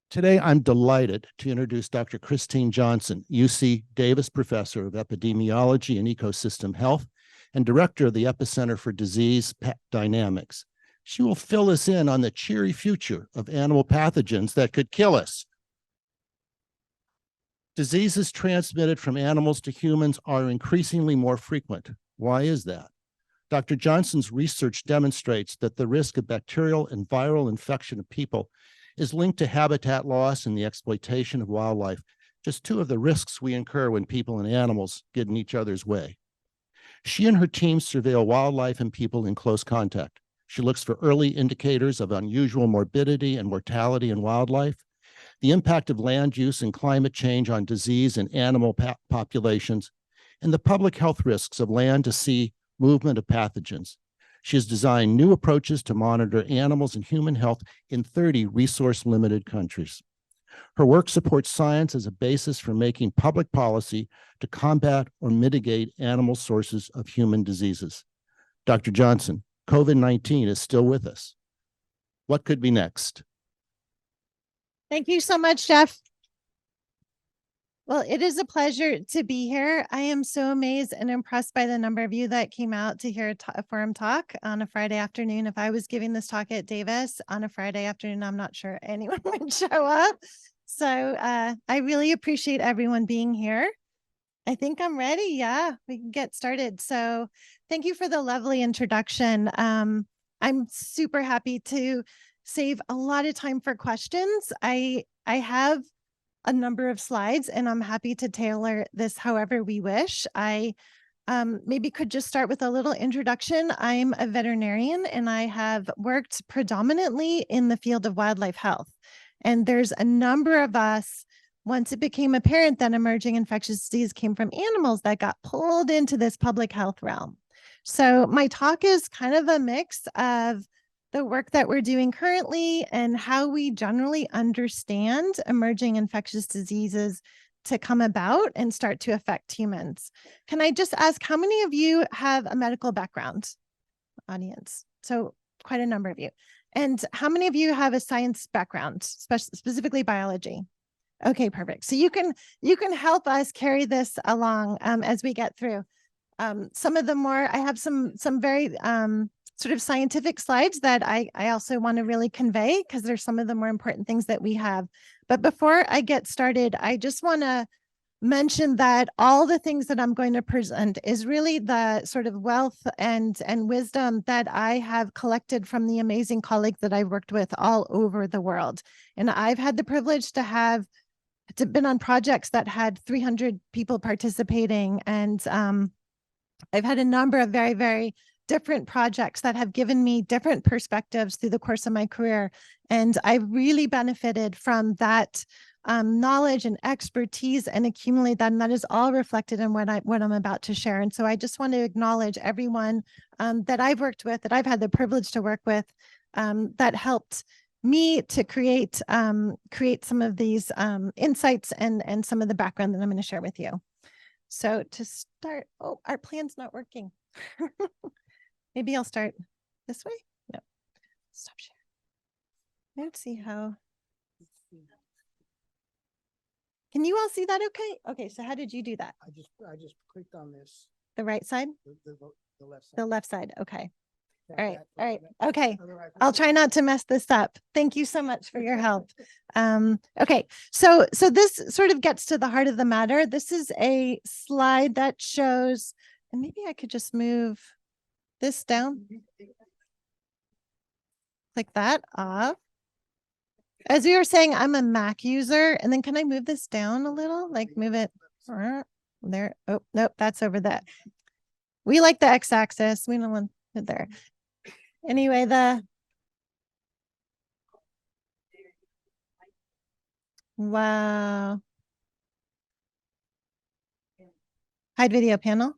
Today, I'm delighted to introduce Dr. Christine Johnson, UC Davis Professor of Epidemiology and Ecosystem Health and Director of the Epicenter for Disease Dynamics. She will fill us in on the cheery future of animal pathogens that could kill us. Diseases transmitted from animals to humans are increasingly more frequent. Why is that? Dr. Johnson's research demonstrates that the risk of bacterial and viral infection of people is linked to habitat loss and the exploitation of wildlife, just two of the risks we incur when people and animals get in each other's way. She and her team surveil wildlife and people in close contact. She looks for early indicators of unusual morbidity and mortality in wildlife, the impact of land use and climate change on disease and animal populations, and the public health risks of land to sea movement of pathogens. She has designed new approaches to monitor animals and human health in 30 resource-limited countries. Her work supports science as a basis for making public policy to combat or mitigate animal sources of human diseases. Dr. Johnson, COVID-19 is still with us. What could be next? Thank you so much, Jeff. Well, it is a pleasure to be here. I am so amazed and impressed by the number of you that came out to hear a forum talk on a Friday afternoon. If I was giving this talk at Davis on a Friday afternoon, I'm not sure anyone would show up. So I really appreciate everyone being here. I think I'm ready. Yeah, we can get started. So thank you for the lovely introduction. I'm super happy to save a lot of time for questions. I have a number of slides and I'm happy to tailor this however we wish. I maybe could just start with a little introduction. I'm a veterinarian and I have worked predominantly in the field of wildlife health. And there's a number of us, once it became apparent that emerging infectious disease came from animals, that got pulled into this public health realm. So my talk is kind of a mix of the work that we're doing currently and how we generally understand emerging infectious diseases to come about and start to affect humans. Can I just ask, how many of you have a medical background? Audience. So quite a number of you. And how many of you have a science background, specifically biology? Okay, perfect. So you can help us carry this along as we get through. Some of the more, I have some very sort of scientific slides that I also want to really convey because there's some of the more important things that we have. But before I get started, I just want to mention that all the things that I'm going to present is really the sort of wealth and wisdom that I have collected from the amazing colleagues that I've worked with all over the world. And I've had the privilege to have been on projects that had 300 people participating. And I've had a number of very, very different projects that have given me different perspectives through the course of my career. And I've really benefited from that knowledge and expertise and accumulate that. And that is all reflected in what I'm about to share. And so I just want to acknowledge everyone that I've worked with, that I've had the privilege to work with, that helped me to create some of these insights and some of the background that I'm going to share with you. So to start, oh, our plan's not working. Maybe I'll start this way. No, stop sharing. Let's see how. Can you all see that okay? Okay, so how did you do that? I just clicked on this. The right side? The left side. The left side, okay. That- All right, that- all right, that- okay. otherwise- I'll try not to mess this up. Thank you so much for your help. Okay, so this sort of gets to the heart of the matter. This is a slide that shows, and maybe I could just move this down. Click that off. As we were saying, I'm a Mac user, and then can I move this down a little? Like move it there. Oh, nope, that's over there. We like the x-axis. We don't want it there. Anyway, wow. Hide video panel.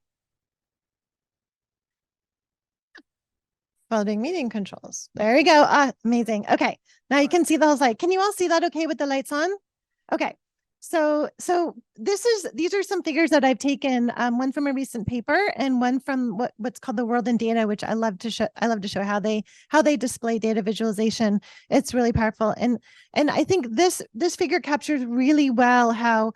Following meeting controls. There we go. Amazing. Okay. Now you can see the whole slide. Can you all see that okay with the lights on? Okay. So these are some figures that I've taken, one from a recent paper and one from what's called the World in Data, which I love to show how they display data visualization. It's really powerful, and I think this figure captures really well how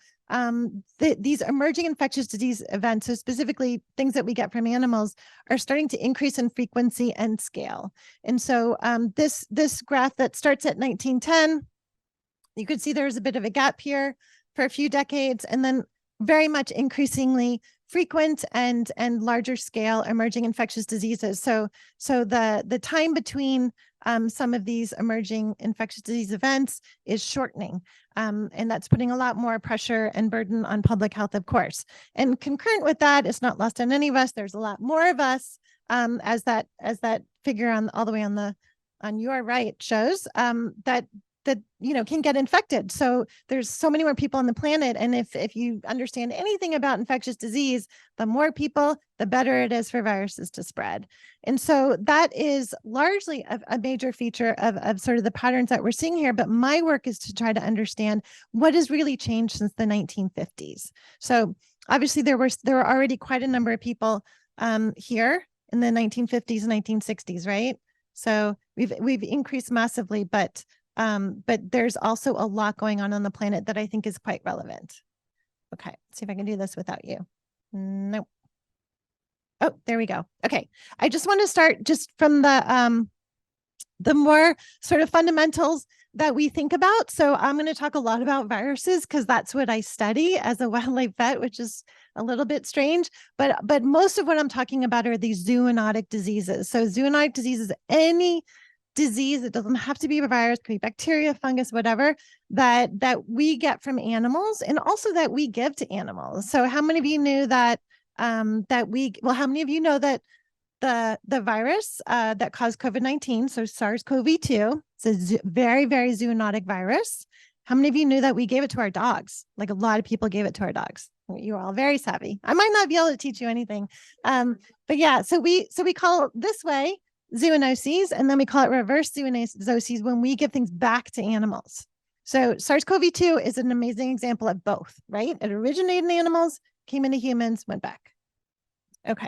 these emerging infectious disease events, so specifically things that we get from animals, are starting to increase in frequency and scale. And so this graph that starts at 1910, you could see there's a bit of a gap here for a few decades, and then very much increasingly frequent and larger scale emerging infectious diseases. So the time between some of these emerging infectious disease events is shortening, and that's putting a lot more pressure and burden on public health, of course. And concurrent with that, it's not lost on any of us. There's a lot more of us, as that figure on all the way on your right shows, that can get infected. So there's so many more people on the planet. And if you understand anything about infectious disease, the more people, the better it is for viruses to spread. And so that is largely a major feature of sort of the patterns that we're seeing here. But my work is to try to understand what has really changed since the 1950s. So obviously there were already quite a number of people here in the 1950s and 1960s, right? So we've increased massively, but there's also a lot going on the planet that I think is quite relevant. Okay, let's see if I can do this without you. Nope. Oh, there we go. Okay, I just want to start just from the more sort of fundamentals that we think about. So I'm going to talk a lot about viruses because that's what I study as a wildlife vet, which is a little bit strange. But most of what I'm talking about are these zoonotic diseases. So zoonotic diseases, any disease, it doesn't have to be a virus, could be bacteria, fungus, whatever, that we get from animals and also that we give to animals. So how many of you knew that how many of you know that the virus that caused COVID-19, so SARS-CoV-2, it's a very, very zoonotic virus. How many of you knew that we gave it to our dogs? Like a lot of people gave it to our dogs. You're all very savvy. I might not be able to teach you anything. But yeah, so we call this way zoonoses, and then we call it reverse zoonoses when we give things back to animals. So SARS-CoV-2 is an amazing example of both, right? It originated in animals, came into humans, went back. Okay.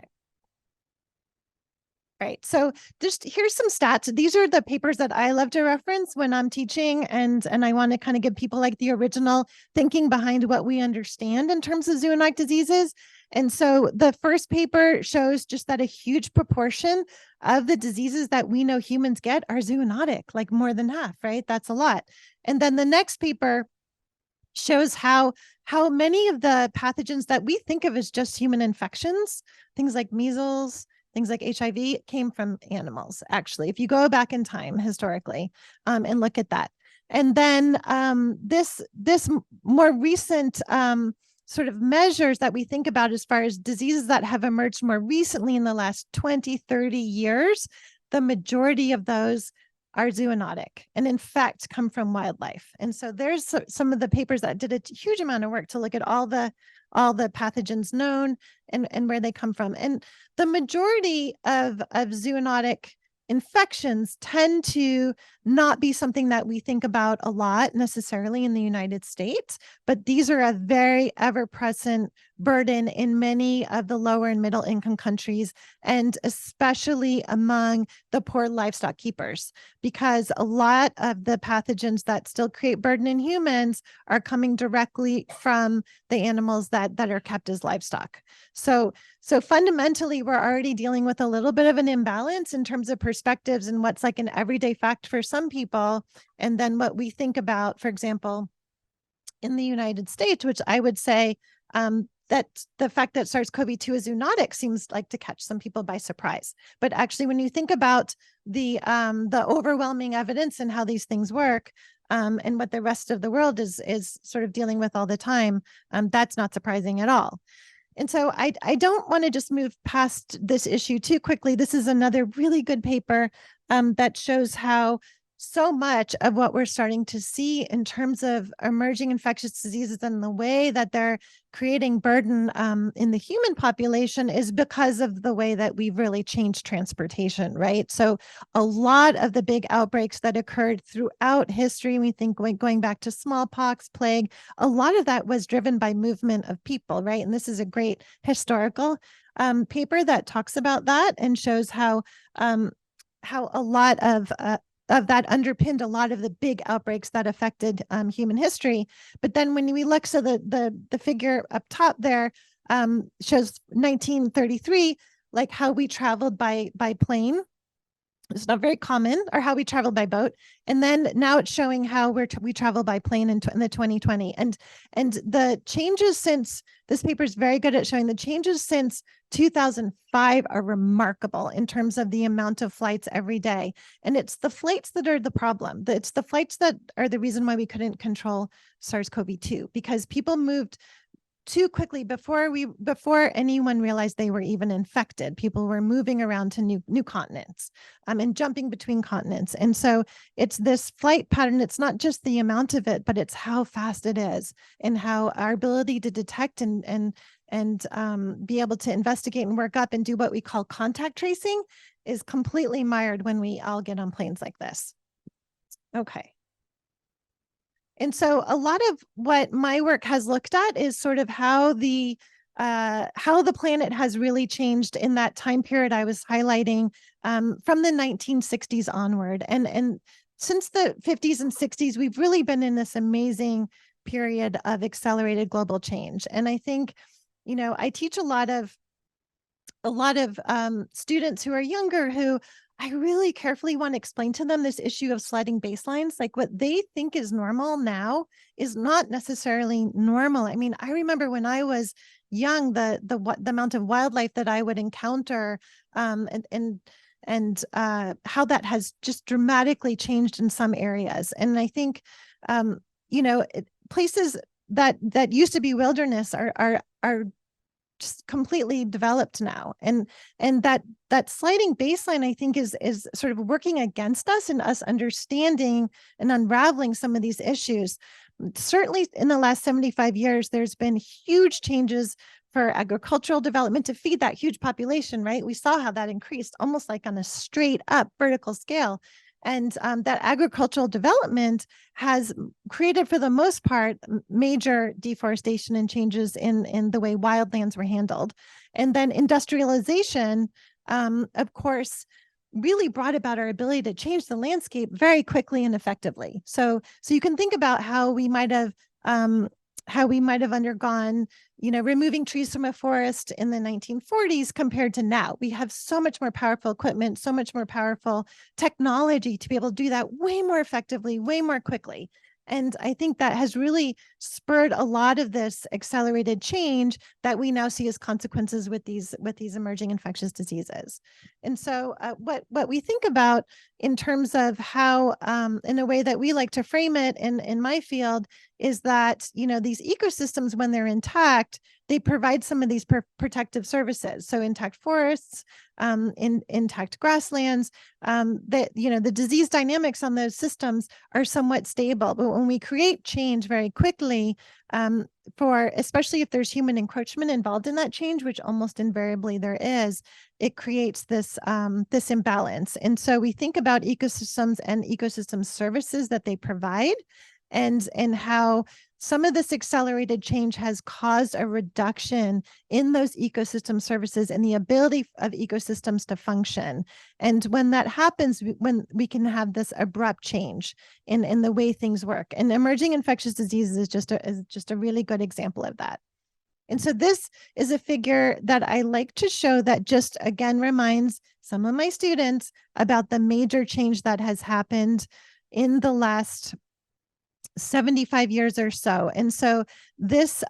Right. So just here's some stats. These are the papers that I love to reference when I'm teaching, and I want to kind of give people like the original thinking behind what we understand in terms of zoonotic diseases. And so the first paper shows just that a huge proportion of the diseases that we know humans get are zoonotic, like more than half, right? That's a lot. And then the next paper shows how many of the pathogens that we think of as just human infections, things like measles, things like HIV, came from animals, actually, if you go back in time historically, and look at that. And then this more recent sort of measures that we think about as far as diseases that have emerged more recently in the last 20, 30 years, the majority of those are zoonotic and in fact come from wildlife. And so there's some of the papers that did a huge amount of work to look at all the pathogens known and where they come from. And the majority of zoonotic infections tend to not be something that we think about a lot necessarily in the United States, but these are a very ever-present burden in many of the lower and middle income countries, and especially among the poor livestock keepers, because a lot of the pathogens that still create burden in humans are coming directly from the animals that are kept as livestock. So fundamentally, we're already dealing with a little bit of an imbalance in terms of perspectives and what's like an everyday fact for some people, and then what we think about, for example, in the United States, which I would say that the fact that SARS-CoV-2 is zoonotic seems like to catch some people by surprise. But actually, when you think about the overwhelming evidence and how these things work, and what the rest of the world is sort of dealing with all the time, that's not surprising at all. And so I don't want to just move past this issue too quickly. This is another really good paper that shows how so much of what we're starting to see in terms of emerging infectious diseases and the way that they're creating burden in the human population is because of the way that we've really changed transportation, right? So a lot of the big outbreaks that occurred throughout history, we think going back to smallpox, plague, a lot of that was driven by movement of people, right? And this is a great historical paper that talks about that and shows how a lot of that underpinned a lot of the big outbreaks that affected human history. But then when we look, so the figure up top there shows 1933, like how we traveled by plane. It's not very common, or how we traveled by boat. And then now it's showing how we travel by plane in the 2020. And the changes since, this paper is very good at showing the changes since 2005 are remarkable in terms of the amount of flights every day. And it's the flights that are the problem. It's the flights that are the reason why we couldn't control SARS-CoV-2, because people moved too quickly before anyone realized they were even infected. People were moving around to new continents and jumping between continents. And so it's this flight pattern. It's not just the amount of it, but it's how fast it is, and how our ability to detect and be able to investigate and work up and do what we call contact tracing is completely mired when we all get on planes like this. Okay. And so a lot of what my work has looked at is sort of how the planet has really changed in that time period I was highlighting from the 1960s onward. And since the 50s and 60s, we've really been in this amazing period of accelerated global change. And I think, you know, I teach a lot of students who are younger who I really carefully want to explain to them this issue of sliding baselines. Like what they think is normal now is not necessarily normal. I mean, I remember when I was young, the amount of wildlife that I would encounter, and how that has just dramatically changed in some areas. And I think, you know, places that used to be wilderness are just completely developed now, and that sliding baseline, I think, is sort of working against us and us understanding and unraveling some of these issues. Certainly in the last 75 years, there's been huge changes for agricultural development to feed that huge population, right? We saw how that increased almost like on a straight up vertical scale. And that agricultural development has created, for the most part, major deforestation and changes in the way wildlands were handled. And then industrialization, of course, really brought about our ability to change the landscape very quickly and effectively. So you can think about how we might have undergone, you know, removing trees from a forest in the 1940s compared to now. We have so much more powerful equipment, so much more powerful technology to be able to do that way more effectively, way more quickly. And I think that has really spurred a lot of this accelerated change that we now see as consequences with these emerging infectious diseases. And so what we think about in terms of how, in a way that we like to frame it in my field, is that, you know, these ecosystems, when they're intact, they provide some of these protective services. So intact forests, intact grasslands, that, you know, the disease dynamics on those systems are somewhat stable. But when we create change very quickly, especially if there's human encroachment involved in that change, which almost invariably there is, it creates this imbalance. And so we think about ecosystems and ecosystem services that they provide, and how some of this accelerated change has caused a reduction in those ecosystem services and the ability of ecosystems to function. And when that happens, when we can have this abrupt change in the way things work. And emerging infectious diseases is just a really good example of that. And so this is a figure that I like to show that just, again, reminds some of my students about the major change that has happened in the last 75 years or so. And so this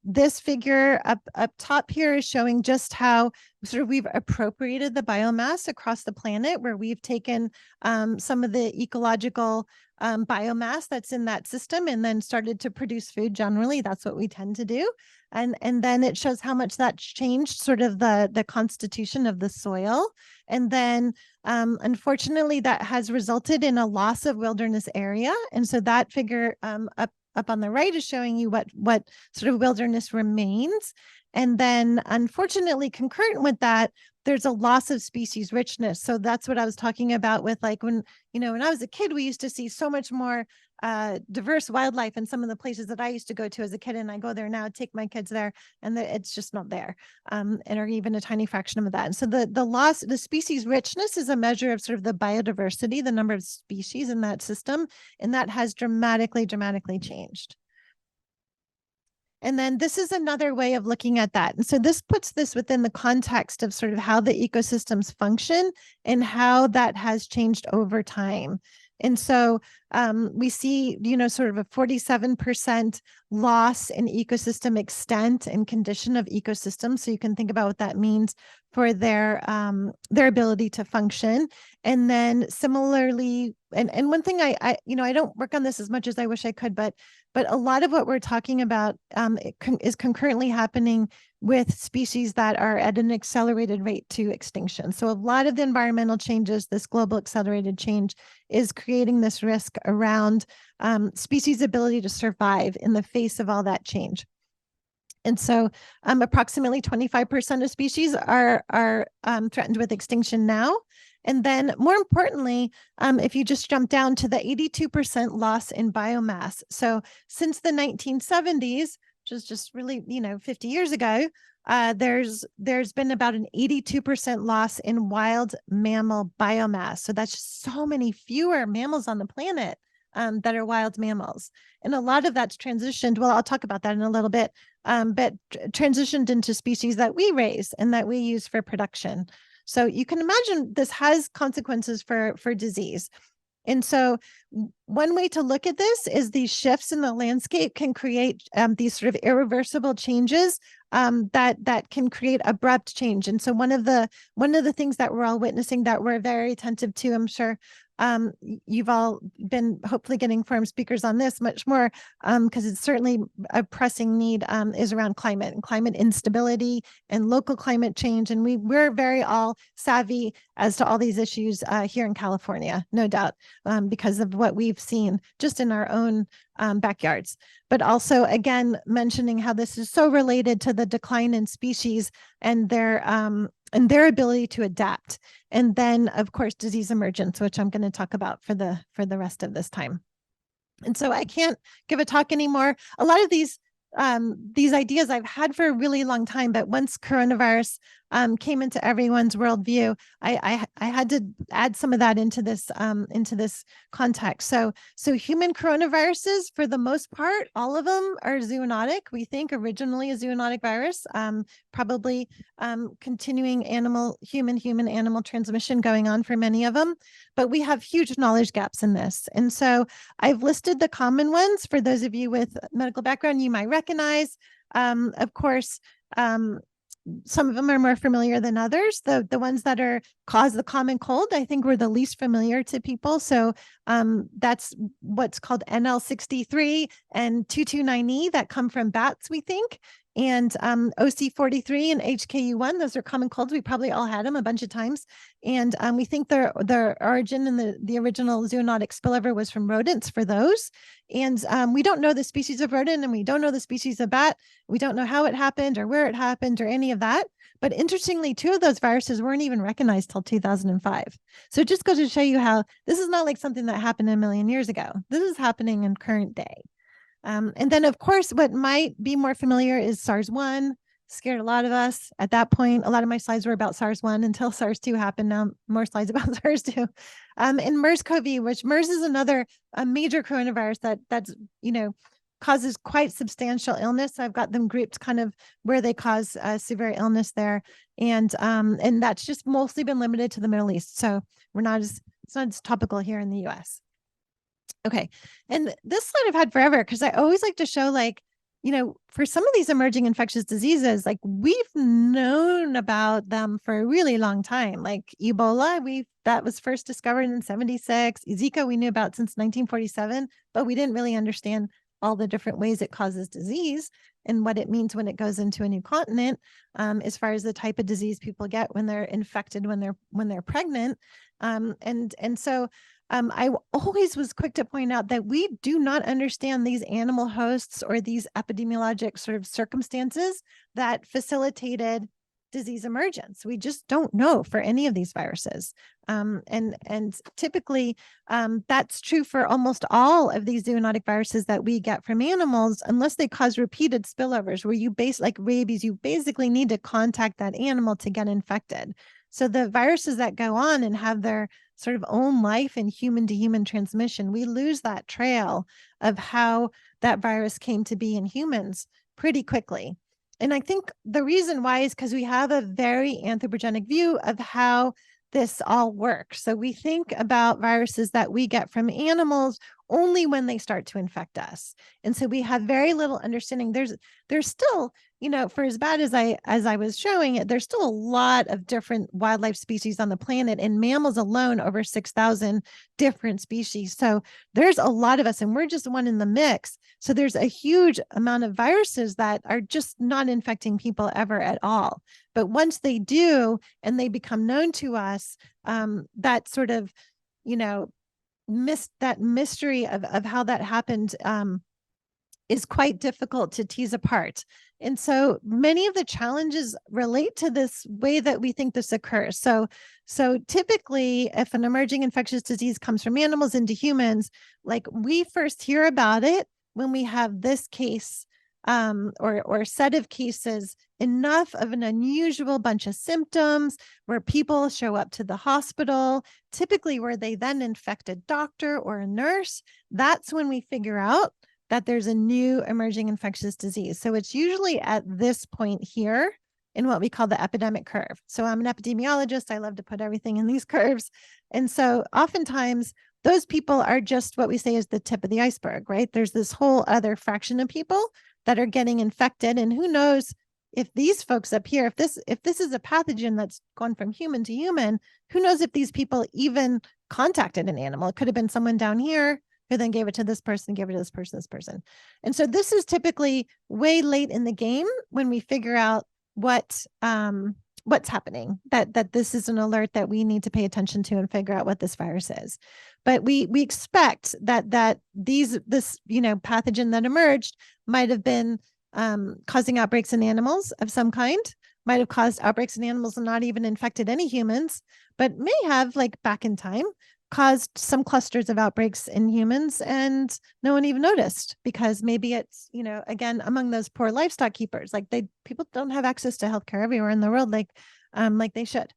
this figure up top here is showing just how sort of we've appropriated the biomass across the planet, where we've taken some of the ecological biomass that's in that system and then started to produce food. Generally, that's what we tend to do. And then it shows how much that's changed sort of the constitution of the soil. And then unfortunately, that has resulted in a loss of wilderness area. And so that figure up on the right is showing you what sort of wilderness remains. And then unfortunately, concurrent with that, there's a loss of species richness. So that's what I was talking about with, like, when I was a kid, we used to see so much more diverse wildlife in some of the places that I used to go to as a kid. And I go there now, take my kids there, and it's just not there, and or even a tiny fraction of that. And so the species richness is a measure of sort of the biodiversity, the number of species in that system. And that has dramatically changed. And then this is another way of looking at that. And so this puts this within the context of sort of how the ecosystems function and how that has changed over time. And so we see, sort of a 47% loss in ecosystem extent and condition of ecosystems. So you can think about what that means for their ability to function. And then similarly, and one thing I don't work on this as much as I wish I could, but a lot of what we're talking about is concurrently happening with species that are at an accelerated rate to extinction. So a lot of the environmental changes, this global accelerated change, is creating this risk around species' ability to survive in the face of all that change. And so approximately 25% of species are threatened with extinction now. And then more importantly, if you just jump down to the 82% loss in biomass. So since the 1970s, which is just really, 50 years ago, there's been about an 82% loss in wild mammal biomass. So that's just so many fewer mammals on the planet that are wild mammals. And a lot of that's transitioned, well, I'll talk about that in a little bit, but transitioned into species that we raise and that we use for production. So you can imagine this has consequences for disease. And so one way to look at this is these shifts in the landscape can create these sort of irreversible changes that can create abrupt change. And so one of the things that we're all witnessing that we're very attentive to, I'm sure you've all been hopefully getting forum speakers on this much more, because it's certainly a pressing need, is around climate and climate instability and local climate change. And we're very all savvy as to all these issues here in California, no doubt, because of what we've seen just in our own backyards. But also, again, mentioning how this is so related to the decline in species and their ability to adapt. And then, of course, disease emergence, which I'm going to talk about for the rest of this time. And so I can't give a talk anymore. A lot of these ideas I've had for a really long time, but once coronavirus came into everyone's worldview, I had to add some of that into this context. So human coronaviruses, for the most part, all of them are zoonotic. We think originally a zoonotic virus, probably continuing human animal transmission going on for many of them, but we have huge knowledge gaps in this. And so I've listed the common ones for those of you with medical background you might recognize. Of course, some of them are more familiar than others. The ones that cause the common cold, I think, were the least familiar to people. So that's what's called NL63 and 229E that come from bats, we think. And OC43 and HKU1, those are common colds. We probably all had them a bunch of times. And we think their origin in the original zoonotic spillover was from rodents for those. And we don't know the species of rodent, and we don't know the species of bat. We don't know how it happened or where it happened or any of that. But interestingly, 2 of those viruses weren't even recognized till 2005. So it just goes to show you how this is not like something that happened a million years ago. This is happening in current day. And then, of course, what might be more familiar is SARS-1. Scared a lot of us at that point. A lot of my slides were about SARS-1 until SARS-2 happened. Now more slides about SARS-2. And MERS-CoV, which MERS is another major coronavirus that's causes quite substantial illness. I've got them grouped kind of where they cause severe illness there, and that's just mostly been limited to the Middle East. So it's not as topical here in the U.S. Okay. And this slide I've had forever because I always like to show, like, for some of these emerging infectious diseases, like we've known about them for a really long time. Like Ebola, that was first discovered in 76. Zika, we knew about since 1947, but we didn't really understand all the different ways it causes disease and what it means when it goes into a new continent, as far as the type of disease people get when they're infected, when they're pregnant. And so I always was quick to point out that we do not understand these animal hosts or these epidemiologic sort of circumstances that facilitated disease emergence. We just don't know for any of these viruses. And typically that's true for almost all of these zoonotic viruses that we get from animals, unless they cause repeated spillovers where like rabies, you basically need to contact that animal to get infected. So the viruses that go on and have their sort of own life in human to human transmission, we lose that trail of how that virus came to be in humans pretty quickly. And I think the reason why is because we have a very anthropogenic view of how this all works. So we think about viruses that we get from animals only when they start to infect us. And so we have very little understanding. There's still, for as bad as I was showing it, there's still a lot of different wildlife species on the planet, and mammals alone over 6,000 different species. So there's a lot of us, and we're just one in the mix. So there's a huge amount of viruses that are just not infecting people ever at all. But once they do, and they become known to us, that sort of, that mystery of how that happened is quite difficult to tease apart. And so many of the challenges relate to this way that we think this occurs. So typically, if an emerging infectious disease comes from animals into humans, like we first hear about it when we have this case or set of cases, enough of an unusual bunch of symptoms where people show up to the hospital, typically where they then infect a doctor or a nurse. That's when we figure out that there's a new emerging infectious disease. So it's usually at this point here in what we call the epidemic curve. So I'm an epidemiologist. I love to put everything in these curves. And so oftentimes those people are just what we say is the tip of the iceberg, right? There's this whole other fraction of people that are getting infected. And who knows if these folks up here, if this is a pathogen that's gone from human to human, who knows if these people even contacted an animal? It could have been someone down here who then gave it to this person, gave it to this person. And so this is typically way late in the game when we figure out what's happening, that this is an alert that we need to pay attention to and figure out what this virus is. But we expect that this pathogen that emerged might have been causing outbreaks in animals of some kind, might have caused outbreaks in animals and not even infected any humans, but may have, like back in time, caused some clusters of outbreaks in humans and no one even noticed, because maybe it's, again, among those poor livestock keepers, like people don't have access to healthcare everywhere in the world like they should.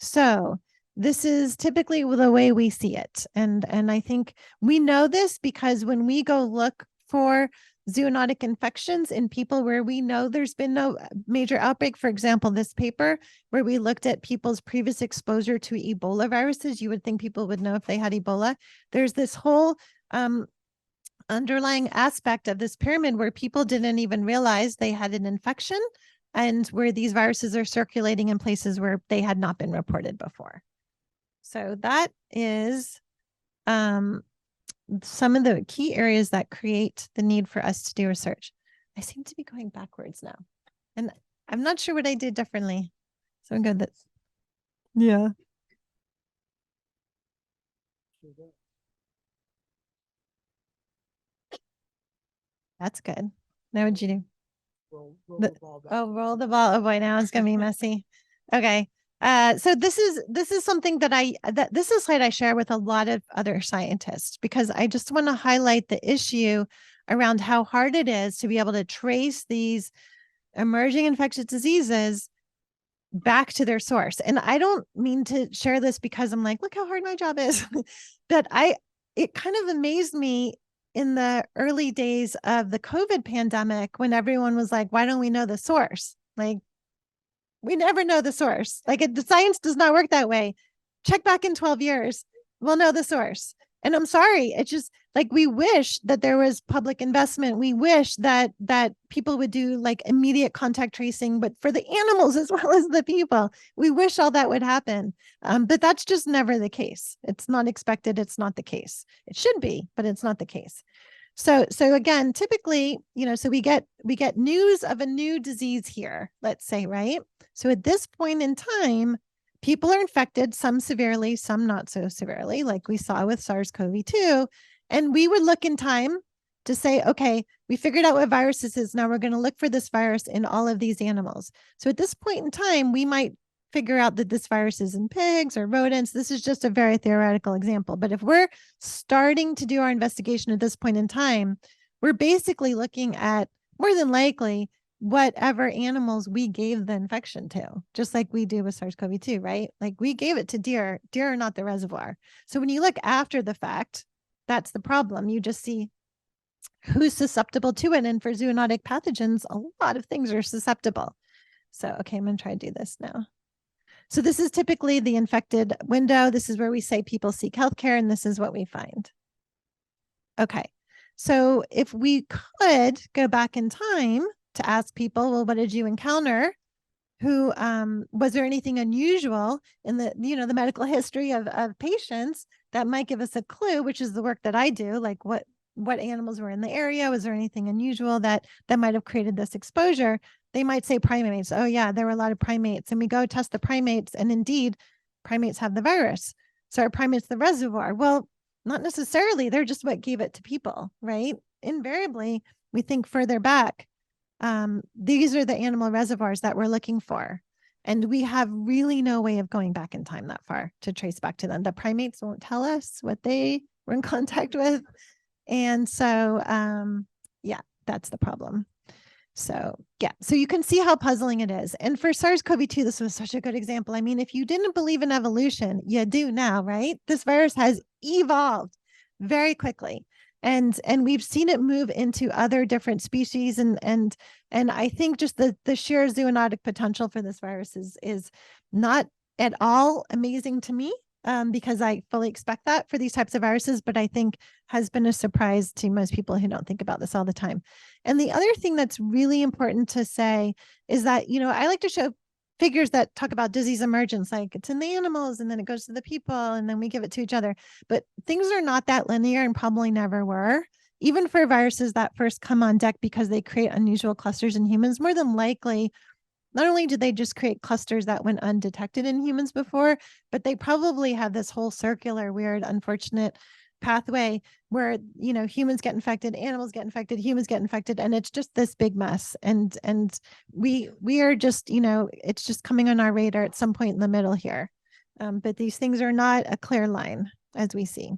So this is typically the way we see it. And I think we know this because when we go look for zoonotic infections in people where we know there's been no major outbreak, for example, this paper where we looked at people's previous exposure to Ebola viruses, you would think people would know if they had Ebola. There's this whole underlying aspect of this pyramid where people didn't even realize they had an infection and where these viruses are circulating in places where they had not been reported before. So that is some of the key areas that create the need for us to do research. I seem to be going backwards now, and I'm not sure what I did differently. So I'm good. Yeah. That's good. Now what'd you do? Roll the ball back. Oh, roll the ball. Oh boy, now it's gonna be messy. Okay. So this is something that this is a slide I share with a lot of other scientists, because I just want to highlight the issue around how hard it is to be able to trace these emerging infectious diseases back to their source. And I don't mean to share this because I'm like, look how hard my job is, but it kind of amazed me in the early days of the COVID pandemic when everyone was like, why don't we know the source? Like, we never know the source. Like the science does not work that way. Check back in 12 years. We'll know the source. And I'm sorry, it's just like we wish that there was public investment. We wish that people would do like immediate contact tracing, but for the animals as well as the people, we wish all that would happen. But that's just never the case. It's not expected. It's not the case. It should be, but it's not the case. So again, typically, so we get news of a new disease here, let's say, right? So at this point in time, people are infected, some severely, some not so severely, like we saw with SARS-CoV-2. And we would look in time to say, okay, we figured out what virus this is. Now we're going to look for this virus in all of these animals. So at this point in time, we might figure out that this virus is in pigs or rodents. This is just a very theoretical example. But if we're starting to do our investigation at this point in time, we're basically looking at more than likely whatever animals we gave the infection to, just like we do with SARS-CoV-2, right? Like we gave it to deer. Deer are not the reservoir. So when you look after the fact, that's the problem. You just see who's susceptible to it. And for zoonotic pathogens, a lot of things are susceptible. So, okay, I'm going to try to do this now. So this is typically the infected window. This is where we say people seek healthcare, and this is what we find. Okay, so if we could go back in time to ask people, well, what did you encounter? Who was there anything unusual in the the medical history of patients that might give us a clue, which is the work that I do, like what animals were in the area? Was there anything unusual that might have created this exposure? They might say primates. Oh yeah, there were a lot of primates, and we go test the primates, and indeed, primates have the virus. So are primates the reservoir? Well, not necessarily. They're just what gave it to people, right? Invariably, we think further back. These are the animal reservoirs that we're looking for. And we have really no way of going back in time that far to trace back to them. The primates won't tell us what they were in contact with. And so, yeah, that's the problem. So, yeah, so you can see how puzzling it is. And for SARS-CoV-2, this was such a good example. I mean, if you didn't believe in evolution, you do now, right? This virus has evolved very quickly. And we've seen it move into other different species. And I think just the sheer zoonotic potential for this virus is not at all amazing to me. Because I fully expect that for these types of viruses, but I think has been a surprise to most people who don't think about this all the time. And the other thing that's really important to say is that, I like to show figures that talk about disease emergence, like it's in the animals and then it goes to the people and then we give it to each other. But things are not that linear and probably never were. Even for viruses that first come on deck because they create unusual clusters in humans, more than likely, not only did they just create clusters that went undetected in humans before, but they probably have this whole circular, weird, unfortunate pathway where, humans get infected, animals get infected, humans get infected, and it's just this big mess. And we are just, it's just coming on our radar at some point in the middle here. But these things are not a clear line, as we see.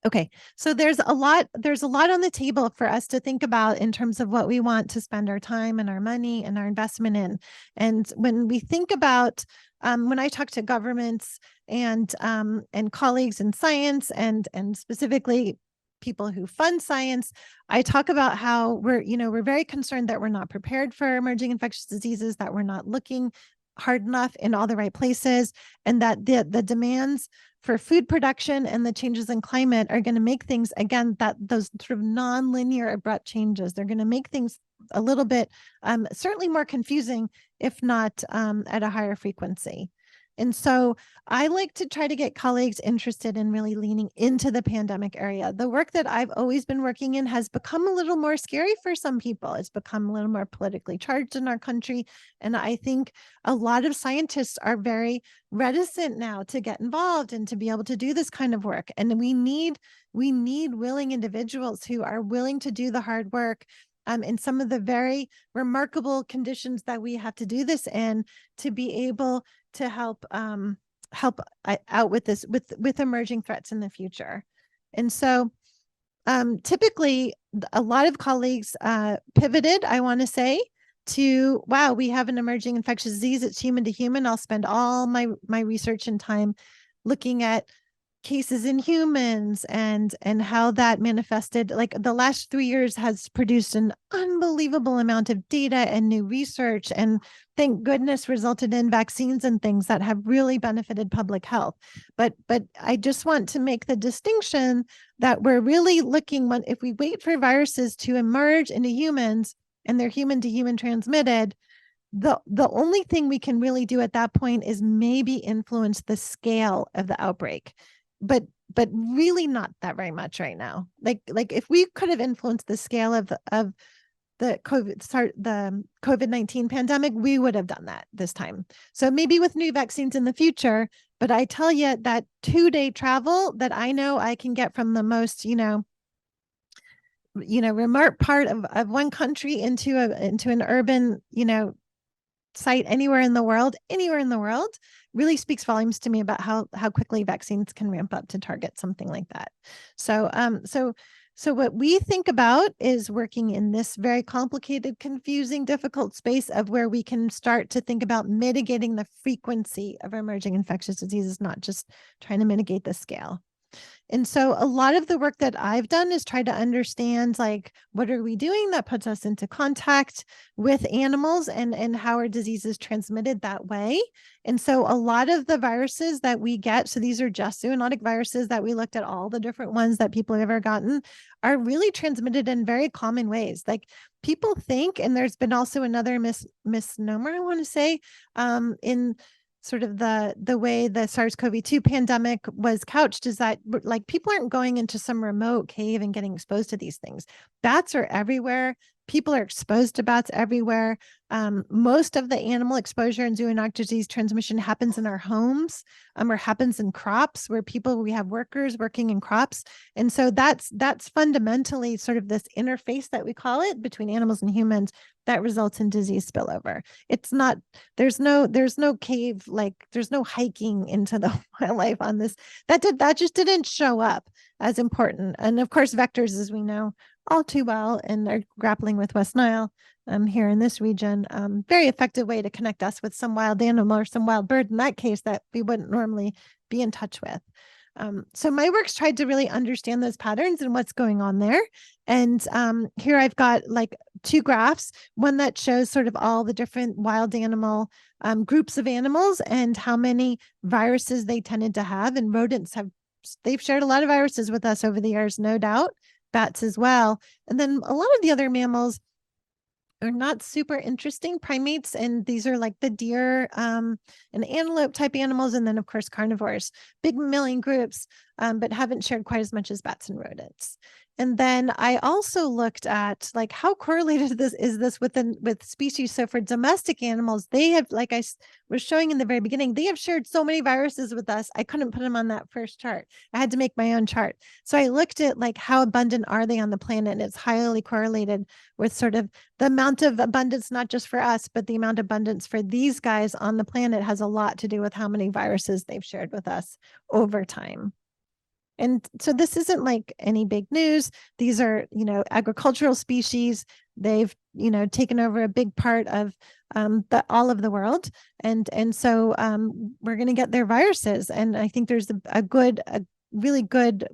Okay, so there's a lot on the table for us to think about in terms of what we want to spend our time and our money and our investment in. And when we think about, when I talk to governments and colleagues in science and specifically people who fund science, I talk about how we're very concerned that we're not prepared for emerging infectious diseases, that we're not looking hard enough in all the right places, and that the demands for food production and the changes in climate are going to make things, again, that those sort of non-linear abrupt changes, they're going to make things a little bit certainly more confusing, if not at a higher frequency. And so I like to try to get colleagues interested in really leaning into the pandemic area. The work that I've always been working in has become a little more scary for some people. It's become a little more politically charged in our country. And I think a lot of scientists are very reticent now to get involved and to be able to do this kind of work. And we need willing individuals who are willing to do the hard work in some of the very remarkable conditions that we have to do this in, to be able to help out with this, with emerging threats in the future. And so typically a lot of colleagues pivoted, I want to say, to, wow, we have an emerging infectious disease. It's human to human. I'll spend all my research and time looking at, cases in humans and how that manifested. Like the last 3 years has produced an unbelievable amount of data and new research, and thank goodness resulted in vaccines and things that have really benefited public health. But I just want to make the distinction that we're really looking, when if we wait for viruses to emerge into humans and they're human to human transmitted, the only thing we can really do at that point is maybe influence the scale of the outbreak, but really not that very much right now. Like if we could have influenced the scale of the COVID-19 pandemic, we would have done that this time. So maybe with new vaccines in the future, but I tell you that 2-day travel that I know I can get from the most, remote part of one country into an urban, site anywhere in the world, really speaks volumes to me about how quickly vaccines can ramp up to target something like that. So what we think about is working in this very complicated, confusing, difficult space of where we can start to think about mitigating the frequency of emerging infectious diseases, not just trying to mitigate the scale. And so a lot of the work that I've done is try to understand, like, what are we doing that puts us into contact with animals, and how are diseases transmitted that way? And so a lot of the viruses that we get, so these are just zoonotic viruses that we looked at, all the different ones that people have ever gotten, are really transmitted in very common ways. Like people think, and there's been also another misnomer, I want to say, in sort of the way the SARS-CoV-2 pandemic was couched, is that like people aren't going into some remote cave and getting exposed to these things. Bats are everywhere. People are exposed to bats everywhere. Most of the animal exposure and zoonotic disease transmission happens in our homes, or happens in crops where we have workers working in crops. And so that's fundamentally sort of this interface that we call it between animals and humans that results in disease spillover. It's not, there's no cave, like there's no hiking into the wildlife on this. That just didn't show up as important. And of course, vectors, as we know all too well, and are grappling with West Nile here in this region, very effective way to connect us with some wild animal or some wild bird, in that case, that we wouldn't normally be in touch with. So my work's tried to really understand those patterns and what's going on there. And here I've got like 2 graphs, one that shows sort of all the different wild animal groups of animals and how many viruses they tended to have. And rodents they've shared a lot of viruses with us over the years, no doubt, bats as well. And then a lot of the other mammals are not super interesting, primates, and these are like the deer and antelope type animals, and then of course carnivores, big mammalian groups, but haven't shared quite as much as bats and rodents. And then I also looked at like how correlated is this with species. So for domestic animals, they have, like I was showing in the very beginning, they have shared so many viruses with us. I couldn't put them on that first chart. I had to make my own chart. So I looked at like how abundant are they on the planet, and it's highly correlated with sort of the amount of abundance, not just for us, but the amount of abundance for these guys on the planet has a lot to do with how many viruses they've shared with us over time. And so this isn't like any big news. These are, agricultural species. They've, taken over a big part of all of the world. And so we're going to get their viruses. And I think there's a really good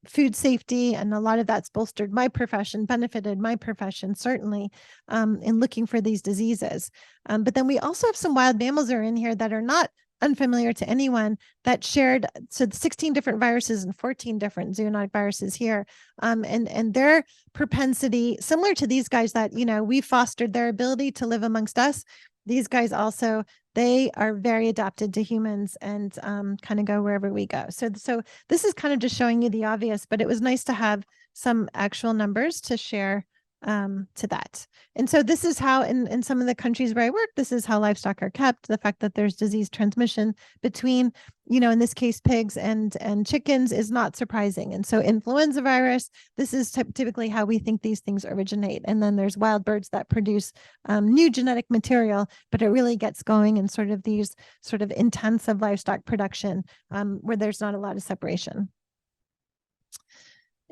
food safety, and a lot of that's bolstered my profession, benefited my profession, certainly, in looking for these diseases. But then we also have some wild mammals that are in here that are not unfamiliar to anyone, that shared 16 different viruses and 14 different zoonotic viruses here, and their propensity, similar to these guys that we fostered their ability to live amongst us. These guys also, they are very adapted to humans and kind of go wherever we go. So this is kind of just showing you the obvious, but it was nice to have some actual numbers to share to that. And so this is how in some of the countries where I work, this is how livestock are kept. The fact that there's disease transmission between, in this case, pigs and chickens is not surprising. And so influenza virus, this is typically how we think these things originate. And then there's wild birds that produce new genetic material, but it really gets going in sort of these sort of intensive livestock production where there's not a lot of separation.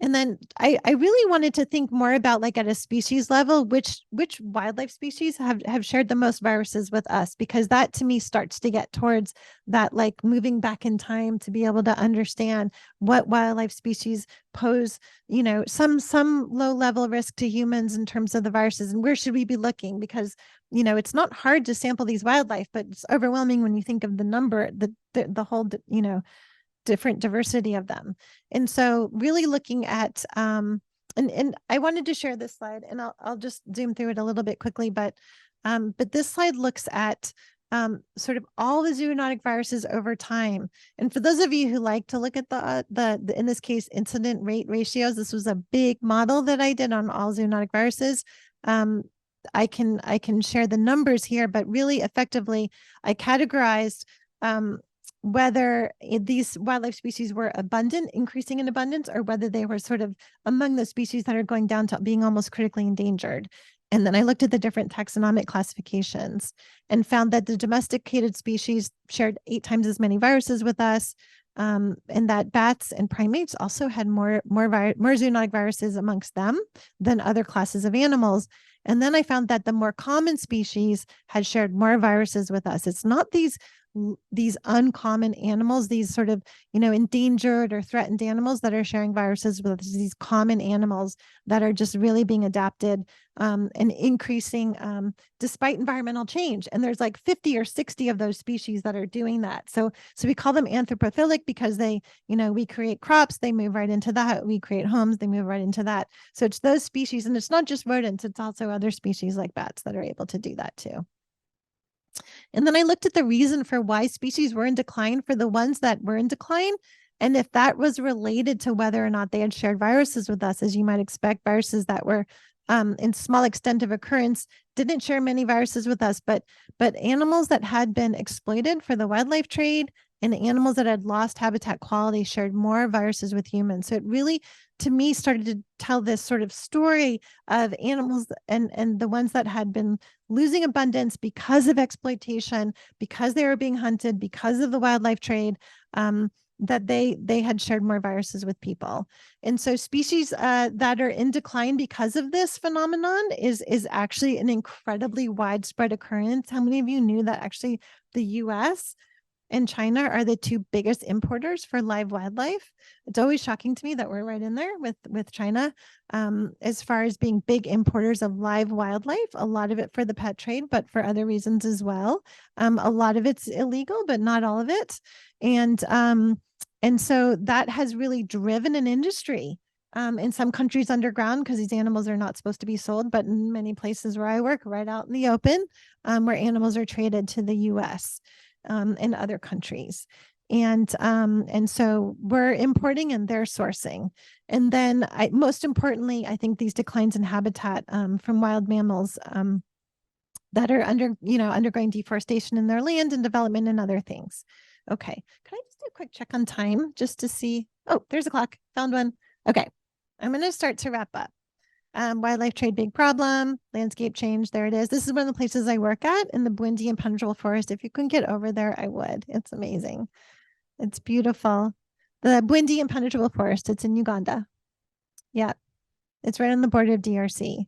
And then I really wanted to think more about, like, at a species level, which wildlife species have shared the most viruses with us, because that to me starts to get towards that, like, moving back in time to be able to understand what wildlife species pose, some low level risk to humans in terms of the viruses, and where should we be looking? Because it's not hard to sample these wildlife, but it's overwhelming when you think of the number, the whole, different diversity of them. And so really looking at, and I wanted to share this slide, and I'll just zoom through it a little bit quickly, but this slide looks at sort of all the zoonotic viruses over time. And for those of you who like to look at the in this case, incident rate ratios, this was a big model that I did on all zoonotic viruses. I can share the numbers here, but really effectively, I categorized whether these wildlife species were abundant, increasing in abundance, or whether they were sort of among the species that are going down to being almost critically endangered. And then I looked at the different taxonomic classifications and found that the domesticated species shared 8 times as many viruses with us, and that bats and primates also had more zoonotic viruses amongst them than other classes of animals. And then I found that the more common species had shared more viruses with us. It's not these uncommon animals, these sort of, endangered or threatened animals that are sharing viruses with these common animals that are just really being adapted and increasing despite environmental change. And there's like 50 or 60 of those species that are doing that. So we call them anthropophilic because they, we create crops, they move right into that. We create homes, they move right into that. So it's those species, and it's not just rodents, it's also other species like bats that are able to do that too. And then I looked at the reason for why species were in decline for the ones that were in decline, and if that was related to whether or not they had shared viruses with us. As you might expect, viruses that were in small extent of occurrence didn't share many viruses with us, but animals that had been exploited for the wildlife trade and animals that had lost habitat quality shared more viruses with humans. So it really, to me, started to tell this sort of story of animals and the ones that had been losing abundance because of exploitation, because they were being hunted, because of the wildlife trade, that they had shared more viruses with people. And so species that are in decline because of this phenomenon is actually an incredibly widespread occurrence. How many of you knew that actually the US and China are the 2 biggest importers for live wildlife? It's always shocking to me that we're right in there with China as far as being big importers of live wildlife, a lot of it for the pet trade, but for other reasons as well. A lot of it's illegal, but not all of it. And so that has really driven an industry in some countries underground, because these animals are not supposed to be sold, but in many places where I work, right out in the open, where animals are traded to the US. In other countries. And so we're importing and they're sourcing. And then most importantly, I think these declines in habitat from wild mammals that are undergoing deforestation in their land and development and other things. Okay, can I just do a quick check on time just to see? Oh, there's a clock, found one. Okay, I'm going to start to wrap up. Wildlife trade, big problem. Landscape change, there it is. This is one of the places I work at in the Bwindi impenetrable forest. If you can get over there, I would. It's amazing. It's beautiful. The Bwindi impenetrable forest, it's in Uganda. Yeah, it's right on the border of DRC.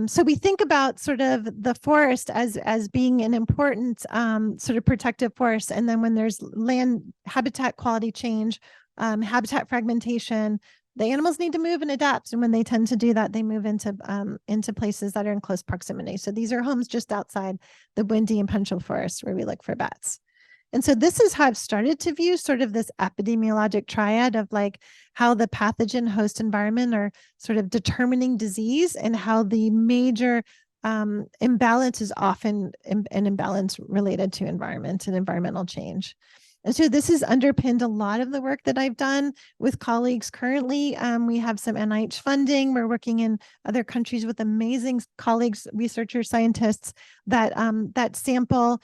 So we think about sort of the forest as being an important sort of protective force. And then when there's land habitat quality change, habitat fragmentation, the animals need to move and adapt. And when they tend to do that, they move into places that are in close proximity. So these are homes just outside the Bwindi impenetrable forest where we look for bats. And so this is how I've started to view sort of this epidemiologic triad of like how the pathogen host environment are sort of determining disease, and how the major imbalance is often an imbalance related to environment and environmental change. And so this has underpinned a lot of the work that I've done with colleagues currently. We have some NIH funding. We're working in other countries with amazing colleagues, researchers, scientists that sample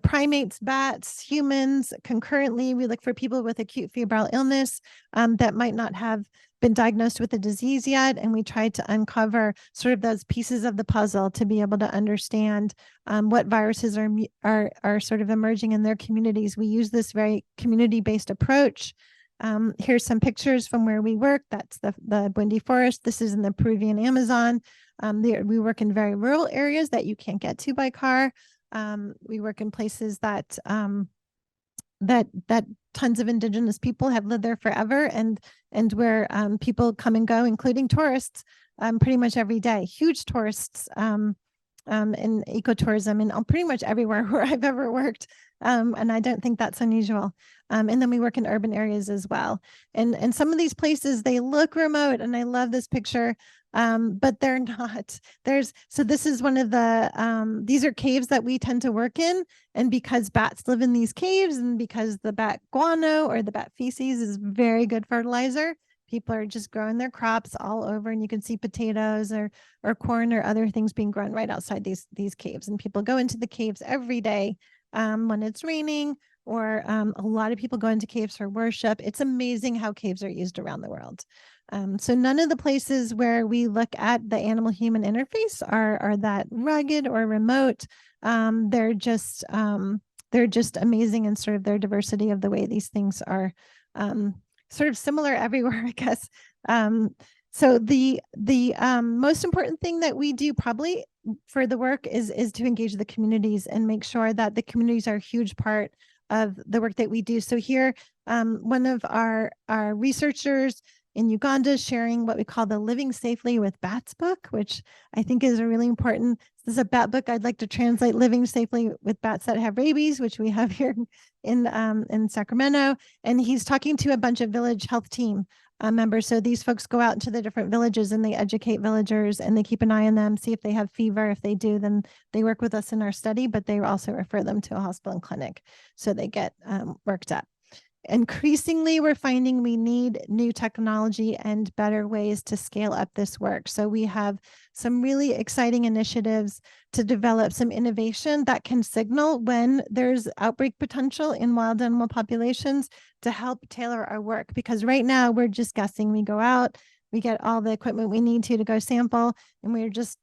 primates, bats, humans concurrently. We look for people with acute febrile illness that might not have been diagnosed with a disease yet. And we try to uncover sort of those pieces of the puzzle to be able to understand what viruses are sort of emerging in their communities. We use this very community-based approach Here's some pictures from where we work. That's the Bundi Forest. This is in the Peruvian Amazon. We work in very rural areas that you can't get to by car. We work in places that that tons of indigenous people have lived there forever, and where people come and go, including tourists, pretty much every day. Huge tourists in ecotourism and pretty much everywhere where I've ever worked. And I don't think that's unusual. And then we work in urban areas as well. And some of these places, they look remote, and I love this picture, but they're not. So this is one of the, these are caves that we tend to work in. And because bats live in these caves, and because the bat guano or the bat feces is very good fertilizer, people are just growing their crops all over, and you can see potatoes or corn or other things being grown right outside these caves. And people go into the caves every day when it's raining, or a lot of people go into caves for worship. It's amazing how caves are used around the world. So none of the places where we look at the animal-human interface are that rugged or remote. They're just amazing in sort of their diversity of the way these things are sort of similar everywhere, I guess. So the most important thing that we do probably for the work is to engage the communities and make sure that the communities are a huge part of the work that we do. So here, one of our researchers in Uganda is sharing what we call the Living Safely with Bats book, which I think is a really important. This is a bat book. I'd like to translate Living Safely with Bats That Have Rabies, which we have here in Sacramento. And he's talking to a bunch of village health team members. So these folks go out into the different villages and they educate villagers, and they keep an eye on them, see if they have fever. If they do, then they work with us in our study, but they also refer them to a hospital and clinic so they get worked up. Increasingly, we're finding we need new technology and better ways to scale up this work. So we have some really exciting initiatives to develop some innovation that can signal when there's outbreak potential in wild animal populations to help tailor our work. Because right now we're just guessing. We go out, we get all the equipment we need to go sample, and we're just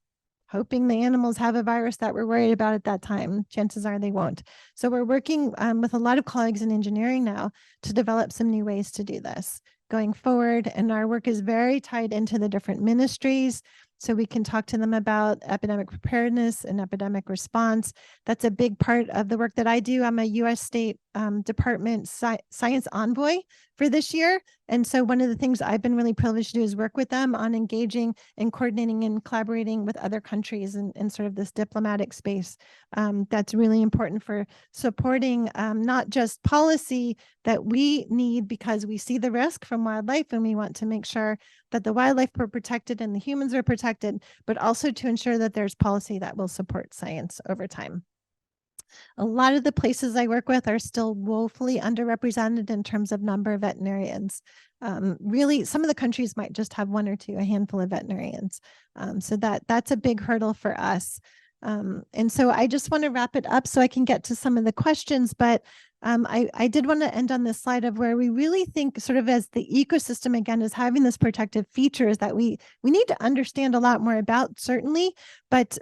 hoping the animals have a virus that we're worried about at that time. Chances are they won't. So we're working with a lot of colleagues in engineering now to develop some new ways to do this going forward. And our work is very tied into the different ministries. So we can talk to them about epidemic preparedness and epidemic response. That's a big part of the work that I do. I'm a U.S. State Department Science Envoy for this year. And so one of the things I've been really privileged to do is work with them on engaging and coordinating and collaborating with other countries in sort of this diplomatic space. That's really important for supporting not just policy that we need because we see the risk from wildlife and we want to make sure that the wildlife are protected and the humans are protected, but also to ensure that there's policy that will support science over time. A lot of the places I work with are still woefully underrepresented in terms of number of veterinarians. Really, some of the countries might just have one or two, a handful of veterinarians. So that's a big hurdle for us. And so I just want to wrap it up so I can get to some of the questions, but I did want to end on this slide of where we really think sort of as the ecosystem again is having this protective features that we need to understand a lot more about, certainly, but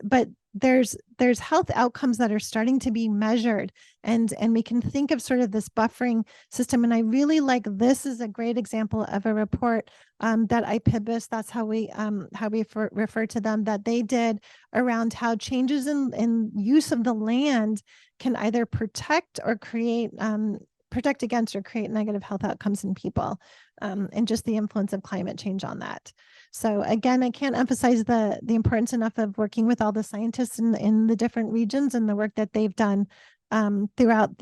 there's health outcomes that are starting to be measured, and we can think of sort of this buffering system. And I really like, this is a great example of a report that IPIBIS, that's how we refer to them, that they did around how changes in use of the land can either protect or create protect against or create negative health outcomes in people, and just the influence of climate change on that. So again, I can't emphasize the importance enough of working with all the scientists in the different regions and the work that they've done throughout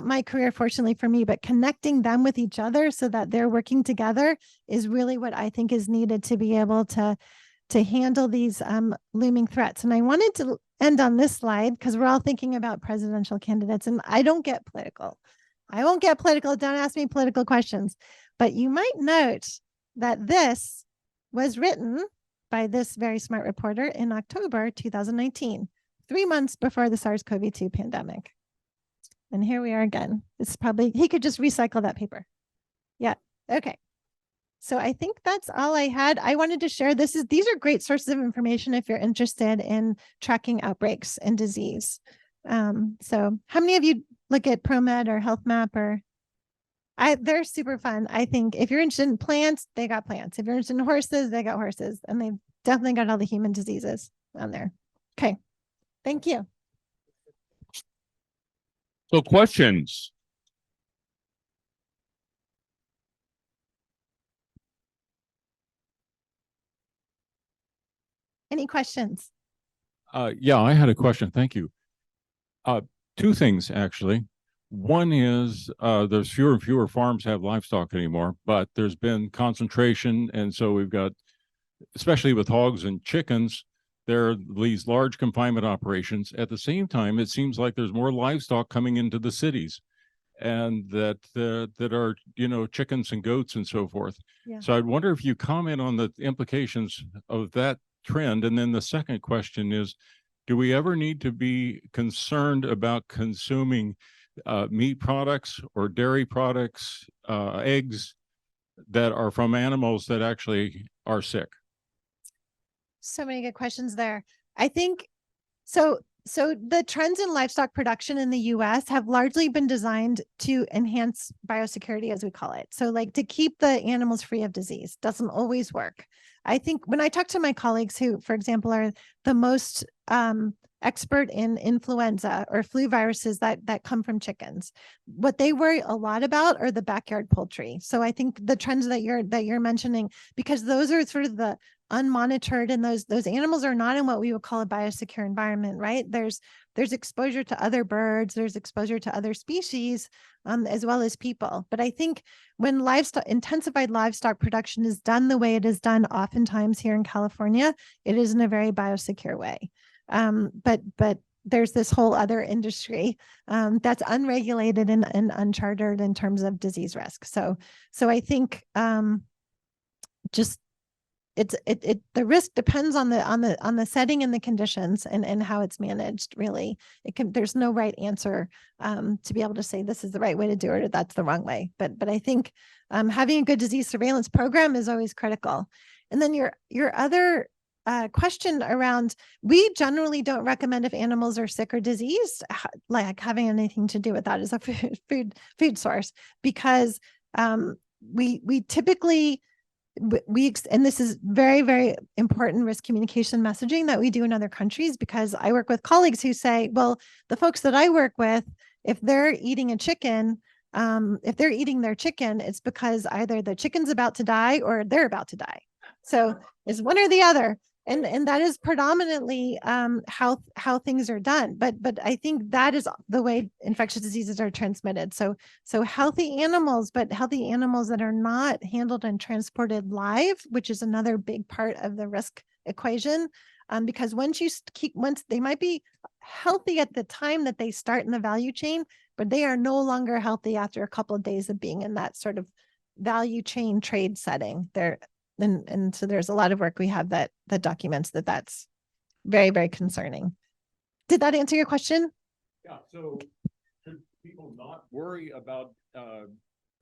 my career, fortunately for me, but connecting them with each other so that they're working together is really what I think is needed to be able to handle these looming threats. And I wanted to end on this slide because we're all thinking about presidential candidates, and I don't get political. I won't get political. Don't ask me political questions. But you might note that this was written by this very smart reporter in October 2019, 3 months before the SARS-CoV-2 pandemic. And here we are again. It's probably, he could just recycle that paper. Yeah. Okay. So I think that's all I had. I wanted to share these are great sources of information if you're interested in tracking outbreaks and disease. So how many of you look at ProMed or Health Map or They're super fun. I think if you're interested in plants, they got plants. If you're interested in horses, they got horses, and they've definitely got all the human diseases on there. Okay. Thank you. So questions? Any questions? Yeah, I had a question. Thank you. Two things, actually. One is there's fewer and fewer farms have livestock anymore, but there's been concentration. And so we've got, especially with hogs and chickens, there are these large confinement operations. At the same time, it seems like there's more livestock coming into the cities, and that are, you know, chickens and goats and so forth. Yeah. So I'd wonder if you comment on the implications of that trend. And then the second question is, do we ever need to be concerned about consuming meat products or dairy products, eggs that are from animals that actually are sick? So many good questions there. I think so. So the trends in livestock production in the US have largely been designed to enhance biosecurity, as we call it. So like to keep the animals free of disease doesn't always work. I think when I talk to my colleagues who, for example, are the most expert in influenza or flu viruses that come from chickens, what they worry a lot about are the backyard poultry. So I think the trends that you're mentioning, because those are sort of the unmonitored, and those animals are not in what we would call a biosecure environment, right? There's exposure to other birds, there's exposure to other species, as well as people. But I think when intensified livestock production is done the way it is done oftentimes here in California, it is in a very biosecure way. But there's this whole other industry that's unregulated and uncharted in terms of disease risk. So I think just the risk depends on the setting and the conditions and how it's managed. Really, there's no right answer to be able to say this is the right way to do it or that's the wrong way. But I think having a good disease surveillance program is always critical. And then your other question around, we generally don't recommend if animals are sick or diseased, like having anything to do with that as a food source, because we typically and this is very, very important risk communication messaging that we do in other countries, because I work with colleagues who say, well, the folks that I work with, if they're eating a chicken, if they're eating their chicken, it's because either the chicken's about to die or they're about to die. So it's one or the other. And that is predominantly how things are done. But I think that is the way infectious diseases are transmitted. So healthy animals, but healthy animals that are not handled and transported live, which is another big part of the risk equation. Because once they might be healthy at the time that they start in the value chain, but they are no longer healthy after a couple of days of being in that sort of value chain trade setting. And so there's a lot of work we have that documents that's very, very concerning. Did that answer your question? Yeah. So should people not worry about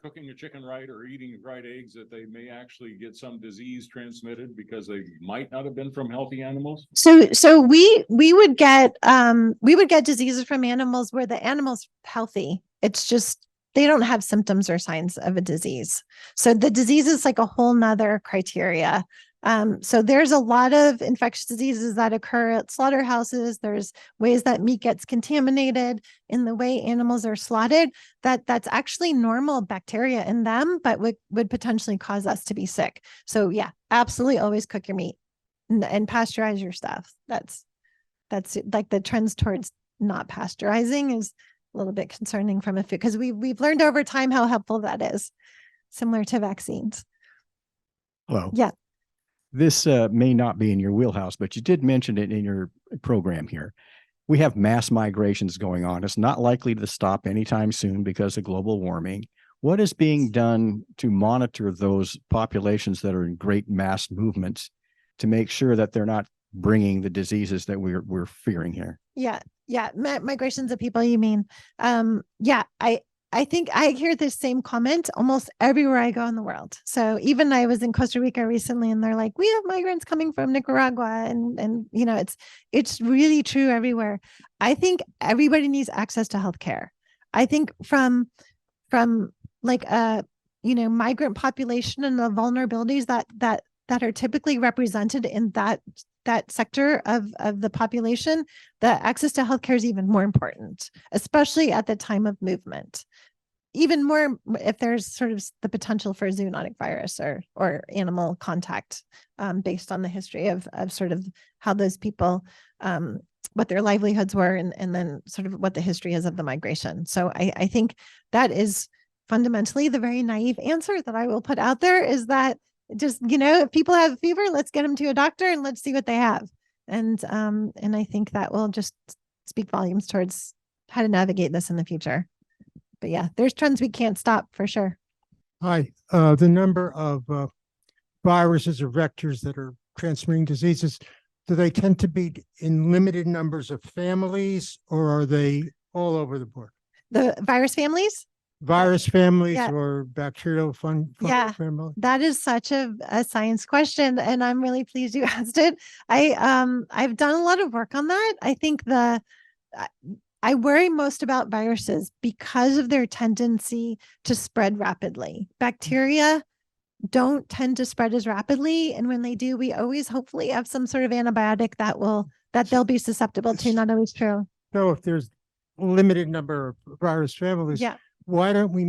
cooking a chicken right or eating right eggs, that they may actually get some disease transmitted because they might not have been from healthy animals? So we would get diseases from animals where the animal's healthy. It's just they don't have symptoms or signs of a disease. So the disease is like a whole nother criteria. So there's a lot of infectious diseases that occur at slaughterhouses. There's ways that meat gets contaminated in the way animals are slaughtered that's actually normal bacteria in them, but would potentially cause us to be sick. So yeah, absolutely always cook your meat and pasteurize your stuff. That's like the trends towards not pasteurizing is a little bit concerning from a food, because we've learned over time how helpful that is, similar to vaccines. Hello. Yeah. This may not be in your wheelhouse, but you did mention it in your program here. We have mass migrations going on. It's not likely to stop anytime soon because of global warming. What is being done to monitor those populations that are in great mass movements to make sure that they're not bringing the diseases that we're fearing here? Yeah. Migrations of people, you mean? Yeah, I think I hear this same comment almost everywhere I go in the world. So even I was in Costa Rica recently, and they're like, we have migrants coming from Nicaragua, and you know, it's really true everywhere. I think everybody needs access to healthcare. I think from migrant population and the vulnerabilities that are typically represented in that sector of the population, the access to healthcare is even more important, especially at the time of movement. Even more if there's sort of the potential for zoonotic virus or animal contact, based on the history of sort of how those people, what their livelihoods were, and then sort of what the history is of the migration. So I think that is fundamentally the very naive answer that I will put out there, is that just, if people have a fever, let's get them to a doctor and let's see what they have. And I think that will just speak volumes towards how to navigate this in the future. But yeah, there's trends we can't stop for sure. Hi, the number of viruses or vectors that are transmitting diseases, do they tend to be in limited numbers of families, or are they all over the board? The virus families? Virus families Yeah. or bacterial fungal Yeah. family? That is such a science question, and I'm really pleased you asked it. I've done a lot of work on that. I think I worry most about viruses because of their tendency to spread rapidly. Bacteria don't tend to spread as rapidly, and when they do, we always hopefully have some sort of antibiotic that they'll be susceptible to. Not always true. So if there's a limited number of virus families, Yeah. why don't we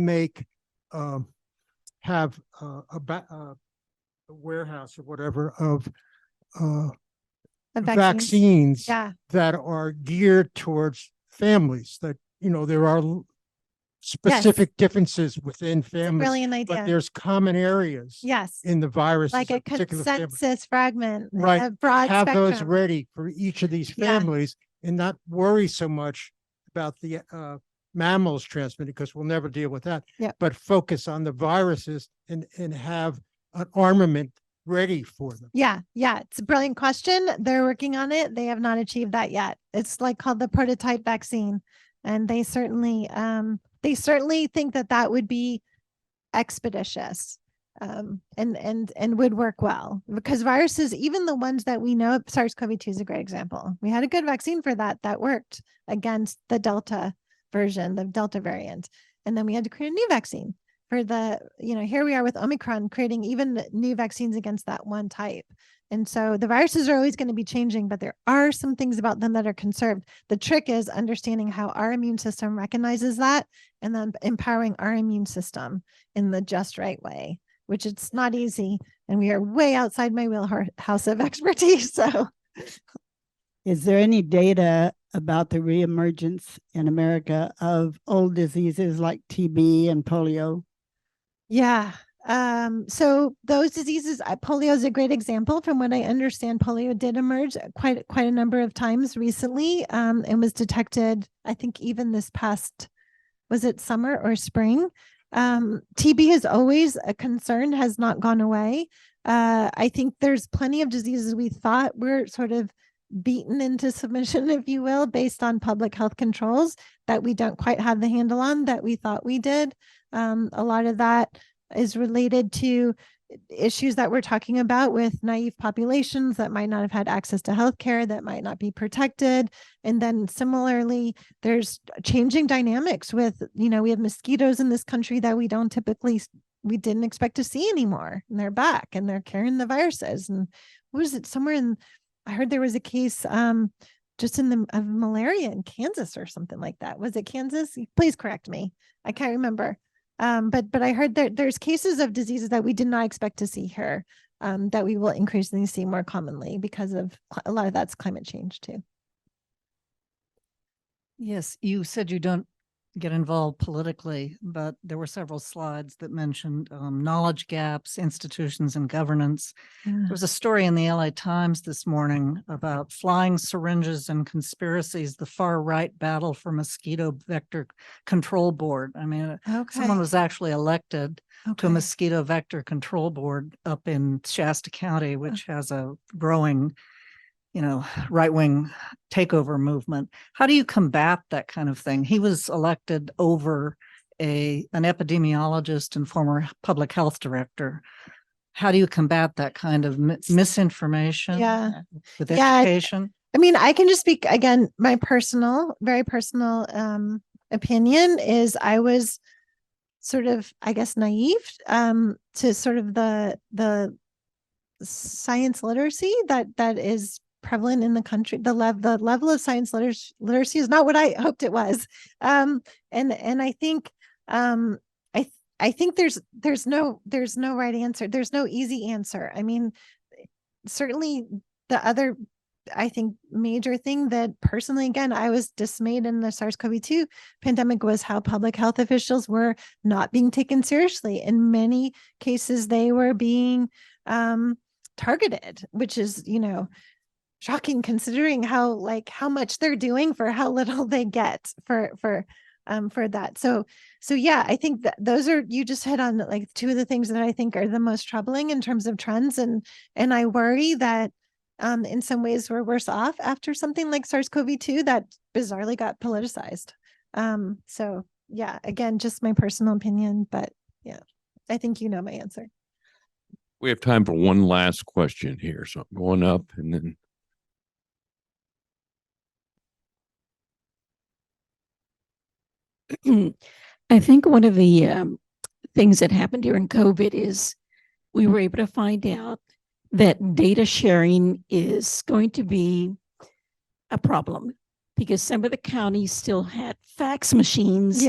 have a warehouse or whatever of Of vaccines Yeah. that are geared towards families, that, there are specific differences within families, Brilliant but idea. there's common areas Yes. in the virus. Like a consensus fragment, Right. a broad Have those spectrum. ready for each of these Yeah. families and not worry so much about the mammals transmitted, because we'll never deal with that. Yeah. But focus on the viruses and have an armament ready for them. Yeah. It's a brilliant question. They're working on it. They have not achieved that yet. It's called the prototype vaccine. And they certainly think that would be expeditious, and would work well, because viruses, even the ones that we know, SARS-CoV-2 is a great example. We had a good vaccine for that worked against the Delta version, the Delta variant. And then we had to create a new vaccine for here we are with Omicron, creating even new vaccines against that one type. And so the viruses are always going to be changing, but there are some things about them that are conserved. The trick is understanding how our immune system recognizes that, and then empowering our immune system in the just right way, which it's not easy. And we are way outside my wheelhouse of expertise. So is there any data about the reemergence in America of old diseases like TB and polio? Yeah. So those diseases, polio is a great example. From what I understand, polio did emerge quite a number of times recently, and was detected, I think, even this past, was it summer or spring? TB is always a concern, has not gone away. I think there's plenty of diseases we thought were sort of beaten into submission, if you will, based on public health controls that we don't quite have the handle on that we thought we did. A lot of that is related to issues that we're talking about with naive populations that might not have had access to healthcare, that might not be protected. And then similarly, there's changing dynamics with, we have mosquitoes in this country that we didn't expect to see anymore. And they're back and they're carrying the viruses. And what was it? I heard there was a case just of malaria in Kansas or something like that. Was it Kansas? Please correct me. I can't remember. But I heard that there's cases of diseases that we did not expect to see here, that we will increasingly see more commonly because of a lot of that's climate change too. Yes, you said you don't get involved politically, but there were several slides that mentioned knowledge gaps, institutions, and governance. There was a story in the LA Times this morning about flying syringes and conspiracies, the far right battle for mosquito vector control board. I mean, someone was actually elected to a mosquito vector control board up in Shasta County, which has a growing right-wing takeover movement. How do you combat that kind of thing? He was elected over an epidemiologist and former public health director. How do you combat that kind of misinformation with education? I mean, I can just speak again, my very personal opinion is I was sort of, I guess, naive to sort of the science literacy that is prevalent in the country. The level of science literacy is not what I hoped it was. And I think I think there's no right answer. There's no easy answer. I mean, certainly the other, I think, major thing that personally, again, I was dismayed in the SARS-CoV-2 pandemic was how public health officials were not being taken seriously. In many cases, they were being targeted, which is, shocking considering how much they're doing for how little they get for that. So yeah, I think that those are, you just hit on like two of the things that I think are the most troubling in terms of trends. And I worry that in some ways we're worse off after something like SARS-CoV-2 that bizarrely got politicized. So yeah, again, just my personal opinion, but yeah, I think you know my answer. We have time for one last question here. So I'm going up and then. I think one of the things that happened during COVID is we were able to find out that data sharing is going to be a problem because some of the counties still had fax machines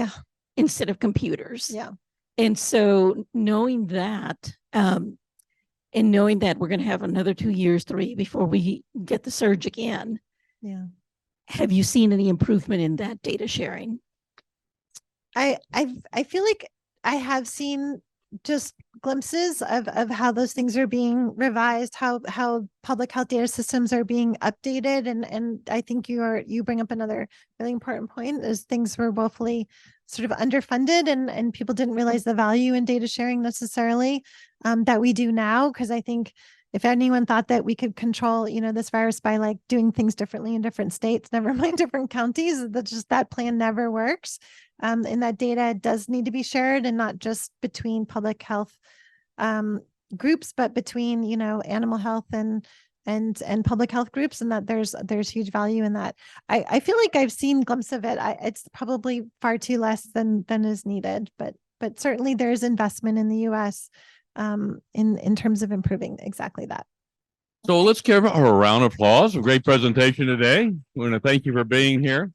instead of computers. Yeah. And so knowing that, and knowing that we're going to have another 2 years, 3 before we get the surge again. Yeah. Have you seen any improvement in that data sharing? I feel like I have seen just glimpses of how those things are being revised, how public health data systems are being updated. And I think you bring up another really important point is things were woefully sort of underfunded and people didn't realize the value in data sharing necessarily that we do now. Cause I think if anyone thought that we could control, this virus by like doing things differently in different states, never mind different counties, that plan never works. And that data does need to be shared and not just between public health groups, but between, animal health and public health groups, and that there's huge value in that. I feel like I've seen glimpses of it. It's probably far too less than is needed, but certainly there's investment in the US in terms of improving exactly that. So let's give her a round of applause. A great presentation today. We want to thank you for being here.